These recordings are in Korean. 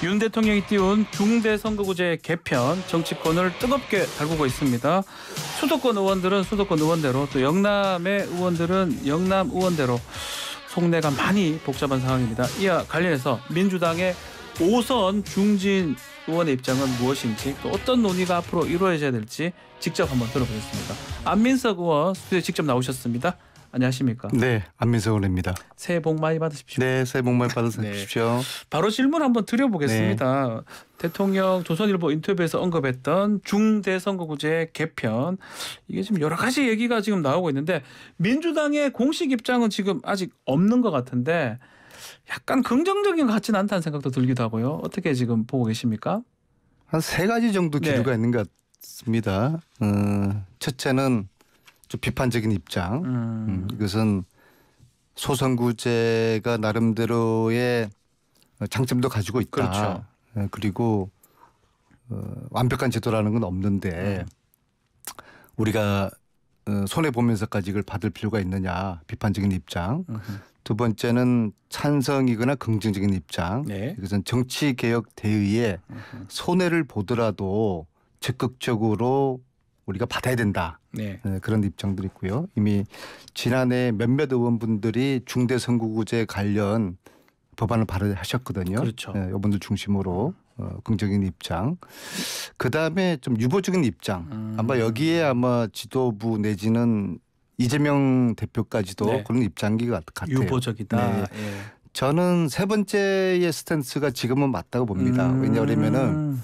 윤 대통령이 띄운 중대선거구제 개편 정치권을 뜨겁게 달구고 있습니다. 수도권 의원들은 수도권 의원대로 또 영남의 의원들은 영남 의원대로 속내가 많이 복잡한 상황입니다. 이와 관련해서 민주당의 오선 중진 의원의 입장은 무엇인지 또 어떤 논의가 앞으로 이루어져야 될지 직접 한번 들어보겠습니다. 안민석 의원 스튜디오에 직접 나오셨습니다. 안녕하십니까? 네, 안민석 의원입니다. 새해 복 많이 받으십시오. 네, 새해 복 많이 받으십시오. 바로 질문 한번 드려보겠습니다. 대통령 조선일보 인터뷰에서 언급했던 중대선거구제 개편, 이게 지금 여러 가지 얘기가 지금 나오고 있는데 민주당의 공식 입장은 지금 아직 없는 것 같은데 약간 긍정적인 것 같지는 않다는 생각도 들기도 하고요. 어떻게 지금 보고 계십니까? 한 세 가지 정도 기류가 있는 것 같습니다. 첫째는 좀 비판적인 입장. 이것은 소선구제가 나름대로의 장점도 가지고 있다. 그렇죠. 그리고 완벽한 제도라는 건 없는데 우리가 손해 보면서까지 이걸 받을 필요가 있느냐, 비판적인 입장. 두 번째는 찬성이거나 긍정적인 입장. 네. 이것은 정치개혁 대의에 손해를 보더라도 적극적으로 우리가 받아야 된다. 네. 그런 입장들이 있고요. 이미 지난해 몇몇 의원분들이 중대선거구제 관련 법안을 발의하셨거든요. 그렇죠. 이분들 중심으로 긍정적인 입장. 그다음에 좀 유보적인 입장. 아마 여기에 아마 지도부 내지는 이재명 대표까지도 그런 입장인 것 같아요. 유보적이다. 네. 예. 저는 세 번째의 스탠스가 지금은 맞다고 봅니다. 왜냐하면은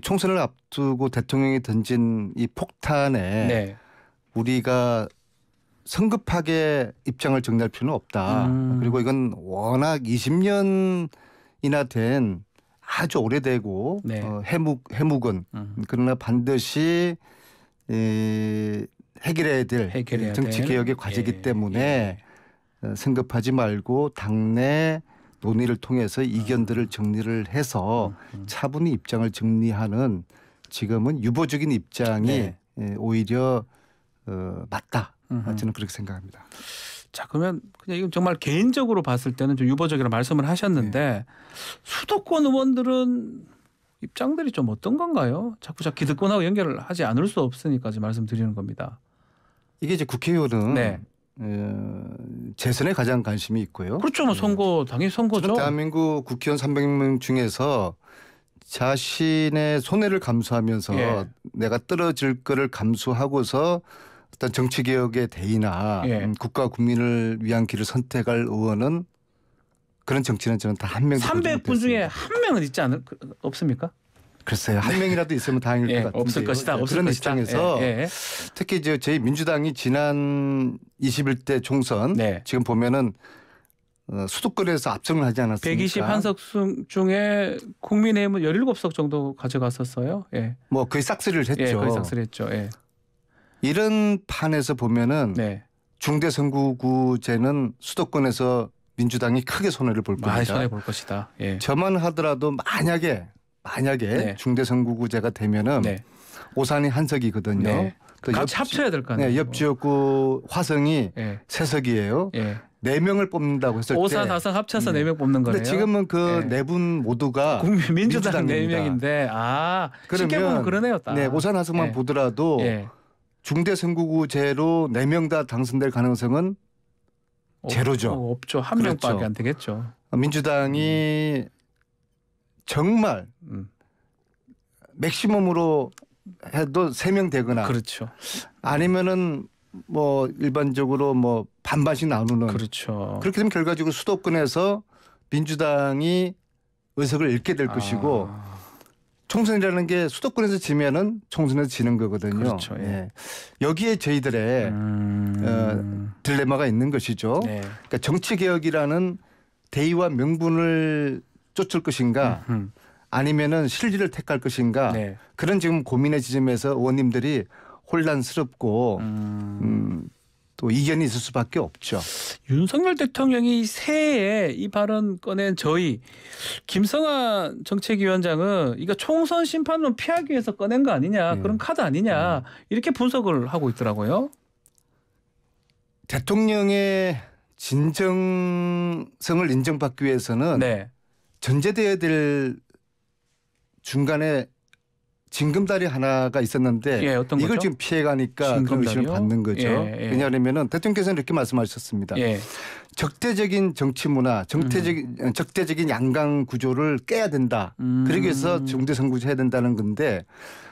총선을 앞두고 대통령이 던진 이 폭탄에 우리가 성급하게 입장을 정리할 필요는 없다. 그리고 이건 워낙 20년이나 된 아주 오래되고 해묵은 그러나 반드시 해결해야 될 정치개혁의 과제이기 때문에 성급하지 말고 당내 논의를 통해서 이견들을 정리를 해서 차분히 입장을 정리하는 지금은 유보적인 입장이 오히려 맞다. 저는 그렇게 생각합니다. 자, 그러면 그냥 이건 정말 개인적으로 봤을 때는 좀 유보적이라고 말씀을 하셨는데 수도권 의원들은 입장들이 좀 어떤 건가요? 자꾸 기득권하고 연결을 하지 않을 수 없으니까 지금 말씀드리는 겁니다. 이게 이제 국회의원은 재선에 가장 관심이 있고요. 그렇죠. 뭐 선거 당연히 선거죠. 대한민국 국회의원 300명 중에서 자신의 손해를 감수하면서 내가 떨어질 거를 감수하고서 어떤 정치개혁의 대의나 국가 국민을 위한 길을 선택할 의원은 그런 정치는 저는 다 한 명도 300분 중에 한 명은 있지 없습니까? 글쎄요. 한 명이라도 있으면 다행일 것 같은데요. 없을 것이다. 그런 입장에서 특히 저희 민주당이 지난 21대 총선 지금 보면은 수도권에서 압승을 하지 않았습니까? 121석 중에 국민의힘은 17석 정도 가져갔었어요. 뭐 거의 싹쓸이를 했죠. 거의 싹쓸이 했죠. 이런 판에서 보면은 중대선거구제는 수도권에서 민주당이 크게 손해를 볼 겁니다. 많이 손해 볼 것이다. 저만 하더라도 만약에 중대선거구제가 되면은 오산이 한 석이거든요. 같이 합쳐야 될 거 아니에요. 옆 지역구 화성이 세 석이에요. 4명을 뽑는다고 했을 때 오산 화성 합쳐서 4명 뽑는 거예요. 근데 지금은 그 네 분 모두가 민주당 4명인데 쉽게 보면 그러네요. 오산 화성만 보더라도 중대선거구제로 4명 다 당선될 가능성은 제로죠. 없죠. 한 명밖에 안 되겠죠. 민주당이 정말 맥시멈으로 해도 3명 되거나 아니면은 뭐 일반적으로 뭐 반반씩 나누는 그렇게 되면 결과적으로 수도권에서 민주당이 의석을 잃게 될 것이고 총선이라는 게 수도권에서 지면은 총선에서 지는 거거든요. 여기에 저희들의 딜레마가 있는 것이죠. 그러니까 정치개혁이라는 대의와 명분을 쫓을 것인가 아니면은 실리를 택할 것인가 그런 지금 고민의 지점에서 의원님들이 혼란스럽고 또 이견이 있을 수밖에 없죠. 윤석열 대통령이 새해에 이 발언 꺼낸 저희 김성환 정책위원장은 이거 총선 심판론 피하기 위해서 꺼낸 거 아니냐, 그런 카드 아니냐 이렇게 분석을 하고 있더라고요. 대통령의 진정성을 인정받기 위해서는 전제되어야 될 중간에 징검다리 하나가 있었는데 예, 어떤 이걸 거죠? 지금 피해가니까 그런 의심을 징검다리요? 받는 거죠. 예, 예. 왜냐하면 대통령께서는 이렇게 말씀하셨습니다. 예. 적대적인 정치 문화, 적대적인 양강 구조를 깨야 된다. 그러기 위해서 중대선거구제 해야 된다는 건데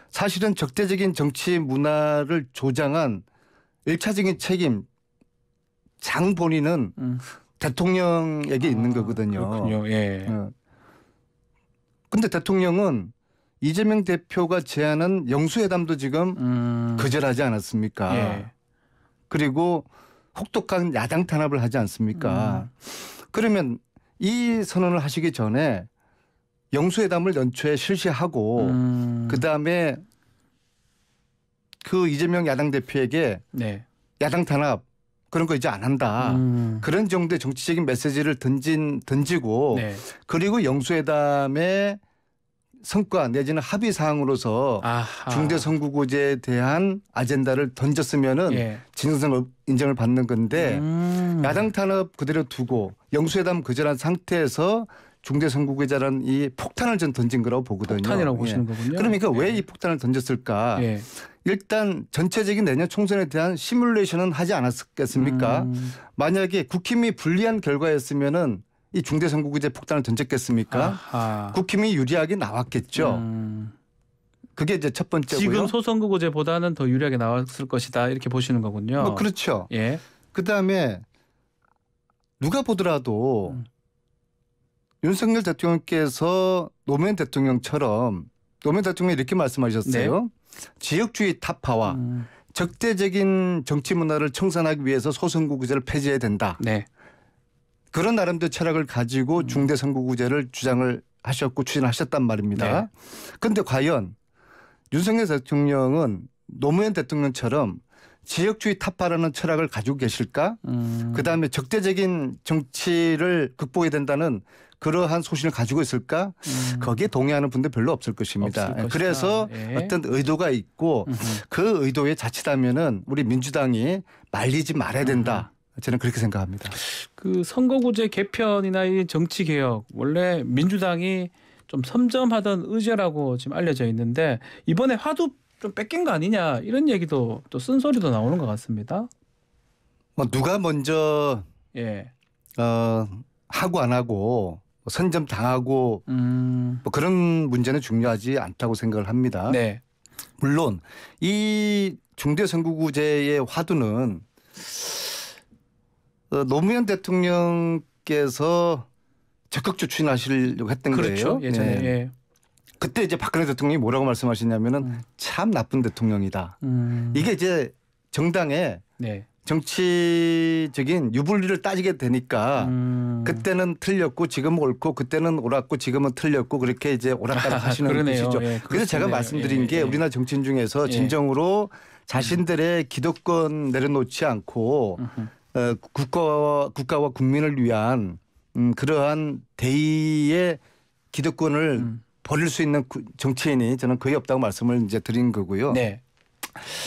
사실은 적대적인 정치 문화를 조장한 1차적인 책임 장 본인은 대통령에게 있는 거거든요. 그렇군요. 예. 근데 대통령은 이재명 대표가 제안한 영수회담도 지금 거절하지 않았습니까? 예. 그리고 혹독한 야당 탄압을 하지 않습니까? 그러면 이 선언을 하시기 전에 영수회담을 연초에 실시하고 그다음에 그 이재명 야당 대표에게 네. 야당 탄압 그런 거 이제 안 한다. 그런 정도의 정치적인 메시지를 던지고 네. 그리고 영수회담의 성과 내지는 합의 사항으로서 아하. 중대선거구제에 대한 아젠다를 던졌으면은 예. 진정성 인정을 받는 건데 야당 탄압 그대로 두고 영수회담 거절한 상태에서 중대선거구제라는 이 폭탄을 전 던진 거라고 보거든요. 폭탄이라고 보시는 거군요. 그러니까 예. 왜 이 폭탄을 던졌을까? 예. 일단 전체적인 내년 총선에 대한 시뮬레이션은 하지 않았겠습니까? 만약에 국힘이 불리한 결과였으면은 이 중대선거구제 폭탄을 던졌겠습니까? 아하. 국힘이 유리하게 나왔겠죠. 그게 이제 첫 번째고요. 지금 소선거구제보다는 더 유리하게 나왔을 것이다 이렇게 보시는 거군요. 뭐 그렇죠. 예. 그다음에 누가 보더라도 윤석열 대통령께서 노무현 대통령처럼 노무현 대통령이 이렇게 말씀하셨어요. 네. 지역주의 타파와 적대적인 정치 문화를 청산하기 위해서 소선거구제를 폐지해야 된다. 네. 그런 나름대로 철학을 가지고 중대선거구제를 주장을 하셨고 추진하셨단 말입니다. 그런데 과연 윤석열 대통령은 노무현 대통령처럼 지역주의 타파라는 철학을 가지고 계실까? 그다음에 적대적인 정치를 극복해야 된다는 그러한 소신을 가지고 있을까? 거기에 동의하는 분들 별로 없을 것입니다. 없을 것이다. 그래서 예. 어떤 의도가 있고 그 의도에 자칫하면은 우리 민주당이 말리지 말아야 된다. 저는 그렇게 생각합니다. 그 선거구제 개편이나 이 정치 개혁 원래 민주당이 좀 섬점하던 의제라고 지금 알려져 있는데 이번에 화두 좀 뺏긴 거 아니냐 이런 얘기도 또 쓴소리도 나오는 것 같습니다. 뭐 누가 먼저 예. 하고 안 하고 선점 당하고 뭐 그런 문제는 중요하지 않다고 생각을 합니다. 네. 물론 이 중대선거구제의 화두는 노무현 대통령께서 적극적으로 추진하시려고 했던 그렇죠. 거예요. 예전에. 네. 예. 그때 이제 박근혜 대통령이 뭐라고 말씀하시냐면은 참 나쁜 대통령이다. 이게 이제 정당의 네. 정치적인 유불리를 따지게 되니까 그때는 틀렸고 지금은 옳고 그때는 옳았고 지금은 틀렸고 그렇게 이제 오락가락 하시는 그러네요. 것이죠. 예, 그래서 제가 그렇겠네요. 말씀드린 예, 게 예. 우리나라 정치인 중에서 진정으로 자신들의 기득권 내려놓지 않고 국가와 국민을 위한 그러한 대의의 기득권을 버릴 수 있는 정치인이 저는 거의 없다고 말씀을 이제 드린 거고요. 네.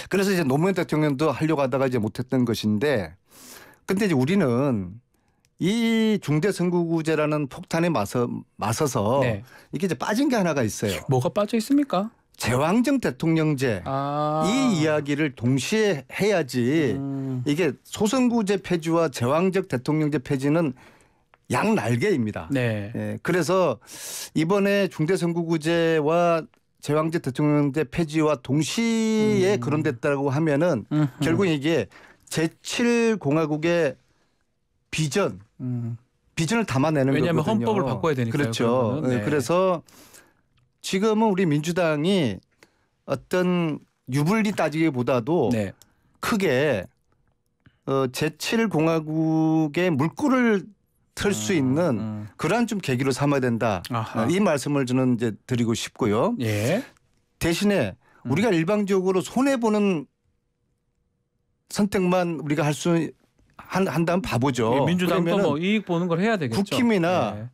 그래서 이제 노무현 대통령도 하려고 하다가 이제 못했던 것인데, 근데 이제 우리는 이 중대선거구제라는 폭탄에 맞서서 네. 이게 이제 빠진 게 하나가 있어요. 뭐가 빠져 있습니까? 제왕적 대통령제 이 이야기를 동시에 해야지 이게 소선구제 폐지와 제왕적 대통령제 폐지는 양날개입니다. 네. 예, 그래서 이번에 중대선거구제와 제왕적 대통령제 폐지와 동시에 거론됐다고 하면은 결국 이게 제7공화국의 비전을 담아내는 왜냐하면 거거든요. 헌법을 바꿔야 되니까요. 그렇죠. 네. 그래서 지금은 우리 민주당이 어떤 유불리 따지기보다도 네. 크게 제7공화국의 물꼬를 틀 수 있는 그러한 좀 계기로 삼아야 된다. 아하. 이 말씀을 저는 이제 드리고 싶고요. 예. 대신에 우리가 일방적으로 손해보는 선택만 우리가 할 수 한다면 바보죠. 예, 민주당도 그러면은 뭐 이익 보는 걸 해야 되겠죠. 국힘이나 예.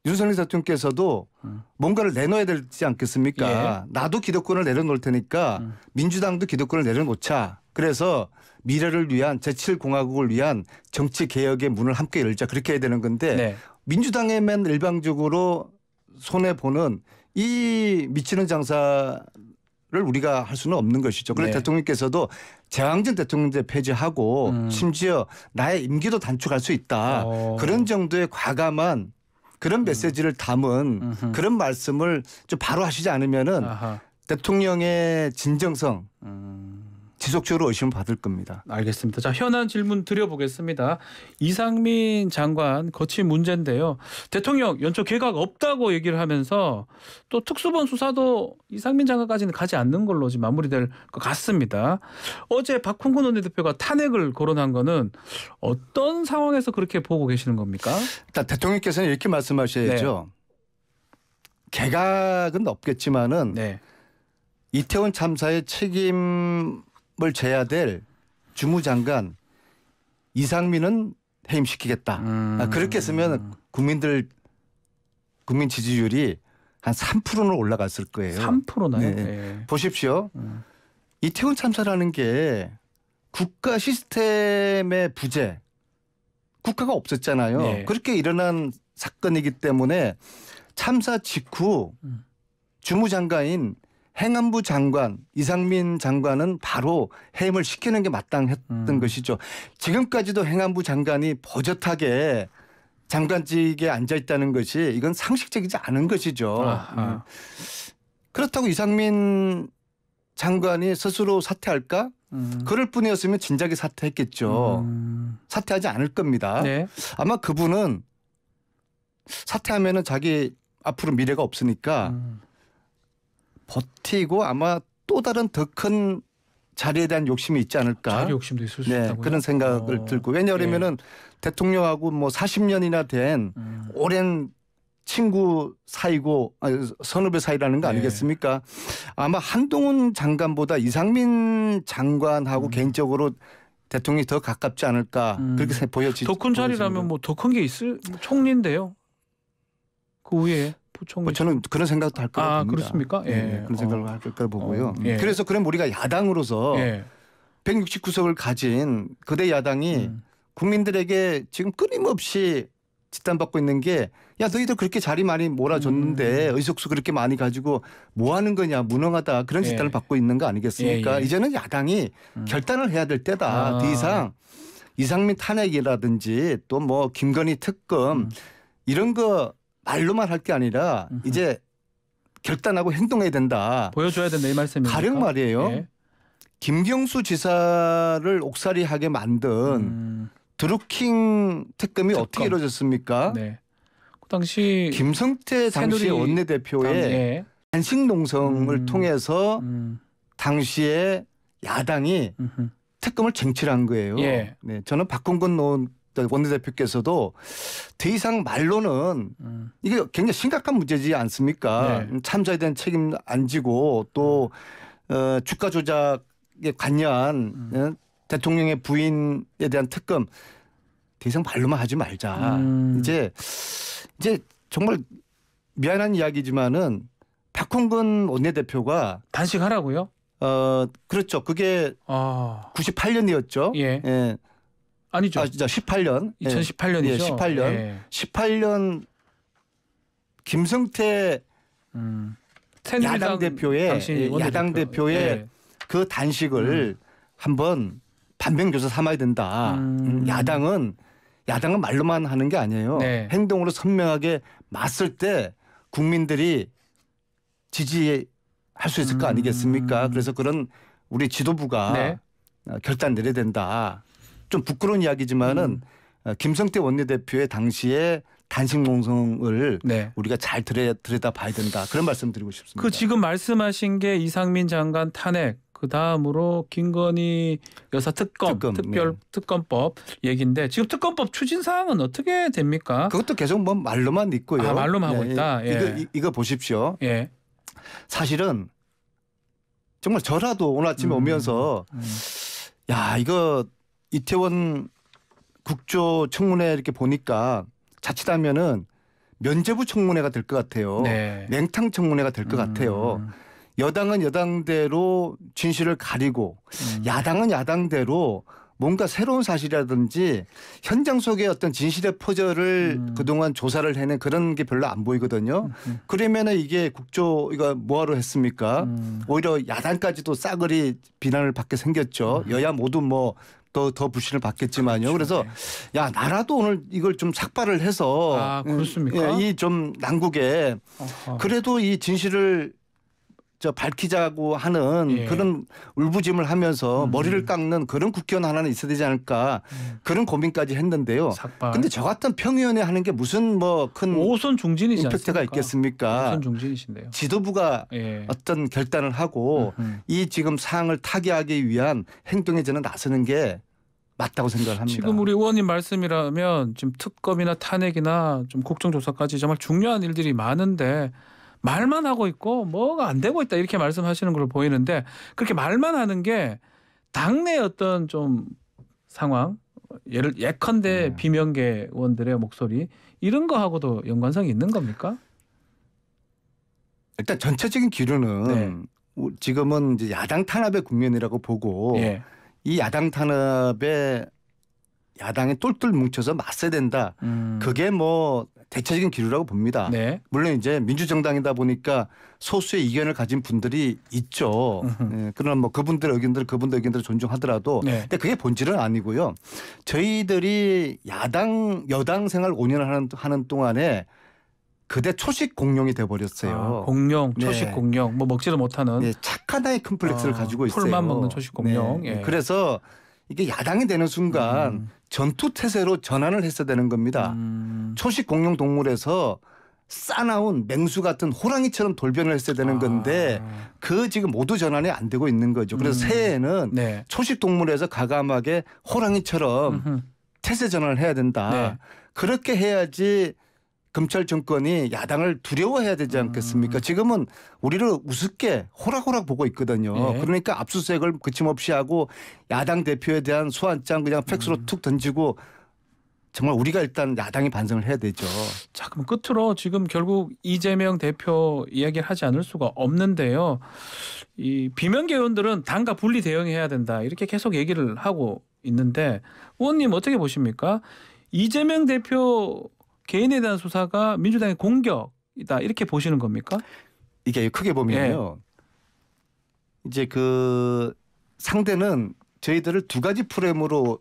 윤석열 대통령께서도 뭔가를 내놔야 되지 않겠습니까? 나도 기득권을 내려놓을 테니까 민주당도 기득권을 내려놓자. 그래서 미래를 위한 제7공화국을 위한 정치 개혁의 문을 함께 열자. 그렇게 해야 되는 건데 네. 민주당에만 일방적으로 손해 보는 이 미치는 장사를 우리가 할 수는 없는 것이죠. 그래서 네. 대통령께서도 재왕전 대통령제 폐지하고 심지어 나의 임기도 단축할 수 있다. 그런 정도의 과감한 그런 메시지를 담은 그런 말씀을 좀 바로 하시지 않으면은 대통령의 진정성 지속적으로 의심을 받을 겁니다. 알겠습니다. 자, 현안 질문 드려보겠습니다. 이상민 장관 거친 문제인데요. 대통령 연초 개각 없다고 얘기를 하면서 또 특수본 수사도 이상민 장관까지는 가지 않는 걸로 지금 마무리될 것 같습니다. 어제 박홍근 원내대표가 탄핵을 거론한 거는 어떤 상황에서 그렇게 보고 계시는 겁니까? 일단 대통령께서는 이렇게 말씀하셔야죠. 개각은 없겠지만은 네. 이태원 참사의 책임을 져야 될 주무장관 이상민은 해임시키겠다. 그렇게 했으면 국민 지지율이 한 3%는 올라갔을 거예요. 3%나요? 네. 네. 보십시오. 이태원 참사라는 게 국가 시스템의 부재, 국가가 없었잖아요. 네. 그렇게 일어난 사건이기 때문에 참사 직후 주무장관인 행안부 장관 이상민 장관은 바로 해임을 시키는 게 마땅했던 것이죠. 지금까지도 행안부 장관이 버젓하게 장관직에 앉아 있다는 것이 이건 상식적이지 않은 것이죠. 그렇다고 이상민 장관이 스스로 사퇴할까? 그럴 뿐이었으면 진작에 사퇴했겠죠. 사퇴하지 않을 겁니다. 네. 아마 그분은 사퇴하면은 자기 앞으로 미래가 없으니까 버티고 아마 또 다른 더 큰 자리에 대한 욕심이 있지 않을까. 자리 욕심도 있을 수 네, 있다고요? 그런 생각을 들고 왜냐하면은 대통령하고 뭐 40년이나 된 오랜 친구 사이고 선후배 사이라는 거 아니겠습니까? 아마 한동훈 장관보다 이상민 장관하고 개인적으로 대통령이 더 가깝지 않을까 그렇게 보여지죠. 더 큰 자리라면 뭐 더 큰 게 있을 총리인데요. 그 위에 부총리. 뭐 저는 그런 생각도 할 거라고 봅니다. 그렇습니까? 네, 그런 생각을 할 거라고 보고요. 예. 그래서 그럼 우리가 야당으로서 169석을 가진 거대 야당이 국민들에게 지금 끊임없이 지탄받고 있는 게 야 너희들 그렇게 자리 많이 몰아줬는데 의석수 그렇게 많이 가지고 뭐 하는 거냐 무능하다 그런 지탄을 받고 있는 거 아니겠습니까? 이제는 야당이 결단을 해야 될 때다. 더 이상 이상민 탄핵이라든지 또 뭐 김건희 특검 이런 거 말로만 할 게 아니라 이제 결단하고 행동해야 된다. 보여줘야 된다 이 말씀입니까? 가령 말이에요. 김경수 지사를 옥살이하게 만든 드루킹 특검이 어떻게 이루어졌습니까? 네. 그 당시 김성태 당시 원내대표의 단식 농성을 통해서 당시에 야당이 특검을 쟁취한 거예요. 네, 저는 박홍근 원내대표께서도 더 이상 말로는 이게 굉장히 심각한 문제지 않습니까? 참사에 대한 책임 안 지고 또 주가 조작에 관여한 대통령의 부인에 대한 특검 더 이상 말로만 하지 말자. 이제 정말 미안한 이야기지만은 박홍근 원내대표가 단식하라고요? 그렇죠. 그게 98년이었죠. 예. 아니죠. 진짜 18년. 2018년이죠. 예, 18년. 18년 김성태 야당 대표의 그 단식을 한번 반면교사 삼아야 된다. 야당은 말로만 하는 게 아니에요. 행동으로 선명하게 맞설 때 국민들이 지지할 수 있을 거 아니겠습니까? 그래서 그런 우리 지도부가 결단 내려야 된다. 좀 부끄러운 이야기지만은 김성태 원내대표의 당시에 단식 농성을 우리가 잘 들여다 봐야 된다. 그런 말씀 드리고 싶습니다. 그 지금 말씀하신 게 이상민 장관 탄핵 그 다음으로 김건희 여사 특검 특별 특검법 얘기인데 지금 특검법 추진 사항은 어떻게 됩니까? 그것도 계속 뭐 말로만 있고요. 말로만 하고 있다. 이거 보십시오. 사실은 정말 저라도 오늘 아침에 오면서 야 이거 이태원 국조 청문회 이렇게 보니까 자칫하면은 면죄부 청문회가 될 것 같아요. 맹탕 청문회가 될 것 같아요. 여당은 여당대로 진실을 가리고 야당은 야당대로 뭔가 새로운 사실이라든지 현장 속의 어떤 진실의 퍼즐을 그동안 조사를 해낸 그런 게 별로 안 보이거든요. 그러면은 이게 국조가 뭐하러 했습니까? 오히려 야당까지도 싸그리 비난을 받게 생겼죠. 여야 모두 뭐 더 불신을 받겠지만요. 그렇죠. 그래서 야 나라도 오늘 이걸 좀 삭발을 해서 그렇습니까? 이 좀 난국에 그래도 이 진실을 밝히자고 하는 그런 울부짐을 하면서 머리를 깎는 그런 국회의원 하나는 있어야 되지 않을까 그런 고민까지 했는데요. 그런데 저 같은 평의원이 하는 게 무슨 뭐 큰 오선 중진이지 임팩트가 않습니까? 있겠습니까? 오선 중진이신데요. 지도부가 어떤 결단을 하고 이 지금 사항을 타개하기 위한 행동에 저는 나서는 게 맞다고 생각을 합니다. 지금 우리 의원님 말씀이라면 지금 특검이나 탄핵이나 좀 국정조사까지 정말 중요한 일들이 많은데 말만 하고 있고 뭐가 안 되고 있다 이렇게 말씀하시는 걸로 보이는데 그렇게 말만 하는 게 당내 어떤 좀 상황 예컨대 비명계 의원들의 목소리 이런 거하고도 연관성이 있는 겁니까? 일단 전체적인 기류는 지금은 이제 야당 탄압의 국면이라고 보고 이 야당 탄압에 야당이 똘똘 뭉쳐서 맞서야 된다. 그게 뭐 대체적인 기류라고 봅니다. 물론 이제 민주정당이다 보니까 소수의 이견을 가진 분들이 있죠. 그러나 뭐 그분들의 의견들을 존중하더라도 근데 그게 본질은 아니고요. 저희들이 여당 생활 5년 하는 동안에 그대 초식 공룡이 돼버렸어요. 공룡, 초식 공룡, 뭐 먹지도 못하는 착한 아이 컴플렉스를 가지고 있어요. 풀만 먹는 초식 공룡. 그래서 이게 야당이 되는 순간 전투태세로 전환을 했어야 되는 겁니다. 초식 공룡 동물에서 싸나운 맹수 같은 호랑이처럼 돌변을 했어야 되는 건데 그 지금 모두 전환이 안 되고 있는 거죠. 그래서 새해에는 초식 동물에서 과감하게 호랑이처럼 태세 전환을 해야 된다. 그렇게 해야지 검찰 정권이 야당을 두려워해야 되지 않겠습니까? 지금은 우리를 우습게 호락호락 보고 있거든요. 그러니까 압수수색을 거침없이 하고 야당 대표에 대한 소환장 그냥 팩스로 툭 던지고 정말 우리가 일단 야당이 반성을 해야 되죠. 자, 그럼 끝으로 지금 결국 이재명 대표 이야기를 하지 않을 수가 없는데요. 이 비명계 의원들은 당과 분리 대응해야 된다 이렇게 계속 얘기를 하고 있는데 의원님 어떻게 보십니까? 이재명 대표 개인에 대한 수사가 민주당의 공격이다 이렇게 보시는 겁니까? 이게 크게 보면요. 이제 그 상대는 저희들을 두 가지 프레임으로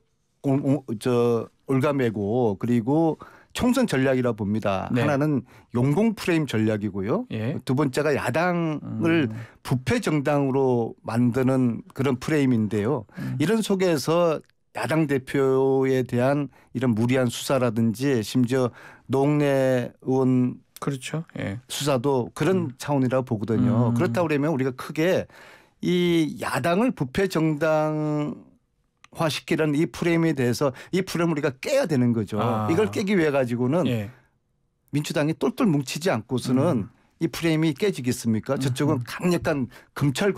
올가매고 그리고 총선 전략이라 봅니다. 하나는 용공 프레임 전략이고요. 두 번째가 야당을 부패 정당으로 만드는 그런 프레임인데요. 이런 속에서 야당 대표에 대한 이런 무리한 수사라든지 심지어 노웅래 의원 수사도 그런 차원이라고 보거든요. 그렇다고 그러면 우리가 크게 이 야당을 부패 정당화시키는 이 프레임에 대해서 이 프레임을 우리가 깨야 되는 거죠. 이걸 깨기 위해 가지고는 민주당이 똘똘 뭉치지 않고서는 이 프레임이 깨지겠습니까? 저쪽은 강력한 검찰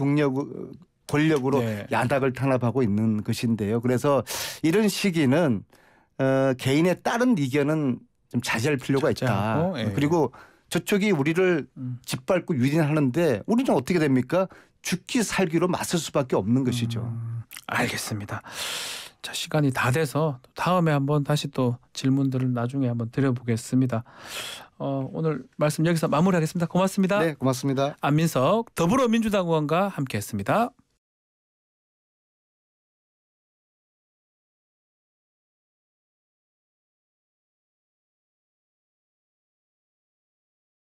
권력으로 야당을 탄압하고 있는 것인데요. 그래서 이런 시기는 개인의 다른 이견은 좀 자제할 필요가 있다. 그리고 저쪽이 우리를 짓밟고 유린하는데 우리는 어떻게 됩니까? 죽기 살기로 맞설 수밖에 없는 것이죠. 알겠습니다. 자, 시간이 다 돼서 다음에 한번 다시 또 질문들을 나중에 한번 드려보겠습니다. 오늘 말씀 여기서 마무리하겠습니다. 고맙습니다. 네, 고맙습니다. 안민석 더불어민주당 의원과 함께했습니다.